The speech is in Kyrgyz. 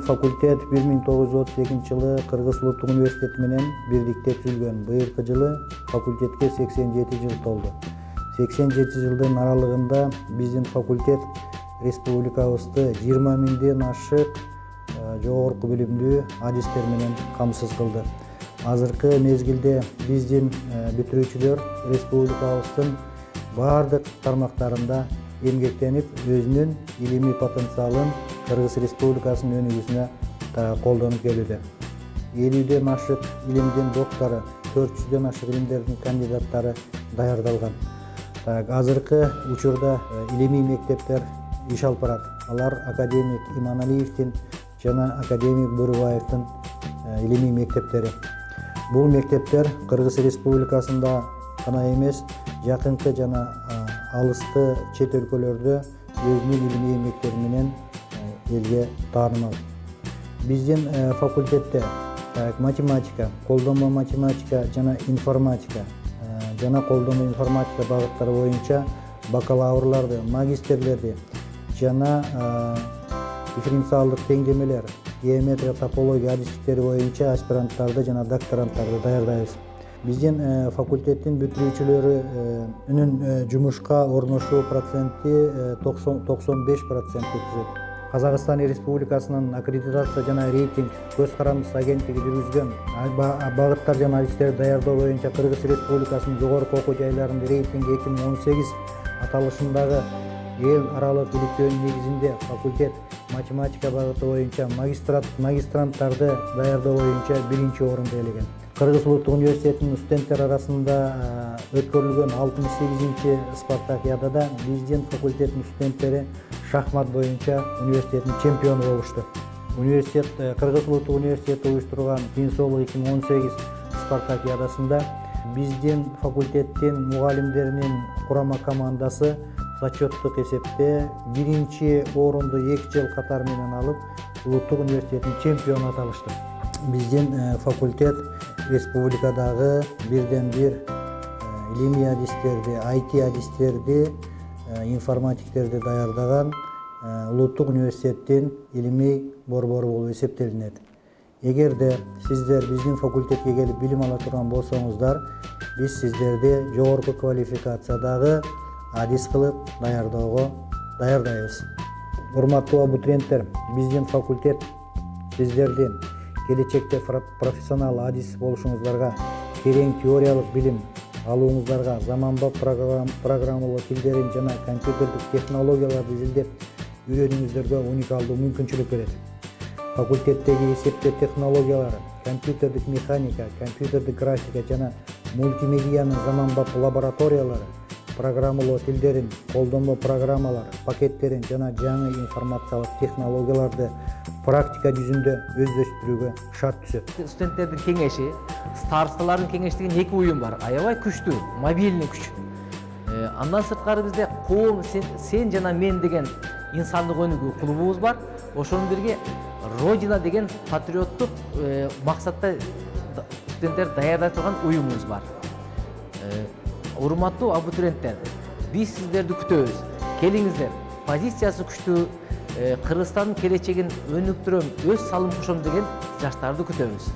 факультет 1932 жылы Кыргыз Улуттук университети менен бирдикте түзүлгөн. Быйылкы жылы факультетке 87 жыл толду. 87 жылдын аралыгында биздин факультет республикабызды 20 миңден ашык жогорку билимдүү адистер менен камсыз кылды. Азыркы мезгилде биздин бүтүрүүчүлөр республикабыздын бардык тармактарында эмгектенип, өзүнүн илимий потенциалын Кыргыз Республикасынын өнүгүүсүнө колдонуп келүүдө. 50ден ашык илимдин доктору, 400ден ашык илимдердин кандидаттары даярдалган. Азыркы учурда илимий мектептер иш алып барат. Алар академик Иманалиевдин жана академик Бөрүбаевдин илимий мектептери. Бул мектептер Кыргыз Республикасында гана эмес, жакынкы жана алыскы чет өлкөлөрдө өзүнүн илимий эмгектери менен элге таанымал. Биздин факультетте математика, колдонмо математика жана информатика жана колдонмо информатика багыттары боюнча бакалаврларды, магистрлерди жана дифференциалдык теңдемелер, геометрия, топология адистиктери боюнча аспиранттарды жана докторанттарды даярдайбыз. Биздин факультеттин бүтүрүүчүлөрүнүн жумушка орношуу проценти 95% түзөт. Казакстан Республикасынын аккредитация жана рейтинг көз карандысы агенттиги жүргүзгөн багыттар жана адистерди даярдоо боюнча Кыргыз Республикасынын жогорку окуу жайларынын рейтинги 2018 аталышындагы эл аралык иликтөөнүн негизинде факультет математика багыты боюнча магистранттарды даярдоо боюнча 1-чи орунду ээлеген. Кыргыз Улуттук университетинин студенттер арасында өткөрүлгөн 68-чи спартакиадада биздин факультеттин студенттери шахмат боюнча университеттин чемпиону болушту. Университет Кыргыз Улуттук университети уюштурган Кийин соолук 2018 спартакиадасында биздин факультеттин мугалимдеринин курама командасы зачеттик эсепте 1-чи орунду 2 жыл катар менен алып, Улуттук университеттин чемпиону аталышты. Биздин факультет республикадагы бирден-бир илимий адистерди, IT адистерди, информатиктерди даярдаган Улуттук университеттин илимий борбору болуп эсептелинет. Эгерде сиздер биздин факультетке келип билим ала турган болсоңуздар, биз сиздерди жогорку квалификациядагы адис кылып даярдайбыз. Урматтуу абитуриенттер, биздин факультет сиздердин келечекте профессионал адис болушуңуздарга, терең теориялык билим алууңуздарга, заманбап программалоо тилдерин жана компьютердик технологияларды изилдеп үйрөнүүңүздөргө уникалдуу мүмкүнчүлүк берет. Факультеттеги эсептөө технологиялары, компьютердик механика, компьютердик графика жана мультимедиянын заманбап лабораториялары, программалоо тилдерин, колдонмо программалар, пакеттерин жана жаңы информациялык технологияларды практика жүзүндө өздөштүрүүгө шарт түзөт. Студенттердин кеңеши, старосталардын кеңеши деген 2 уюм бар. Аябай күчтүү, мобилдүү күч. Андан сырткары бизде коом сен жана мен деген инсандык өнүгүү клубубуз бар. Ошонун бирге Родина деген патриоттук максатта студенттер даярдай турган уюмубуз бар. Урматтуу абитуриенттер, биз сиздерди күтөбүз. Келиңиздер, позициясы күчтүү, Кыргызстандын келечегин өнүктүрөм, өз салым кошом деген жаштарды күтөбүз.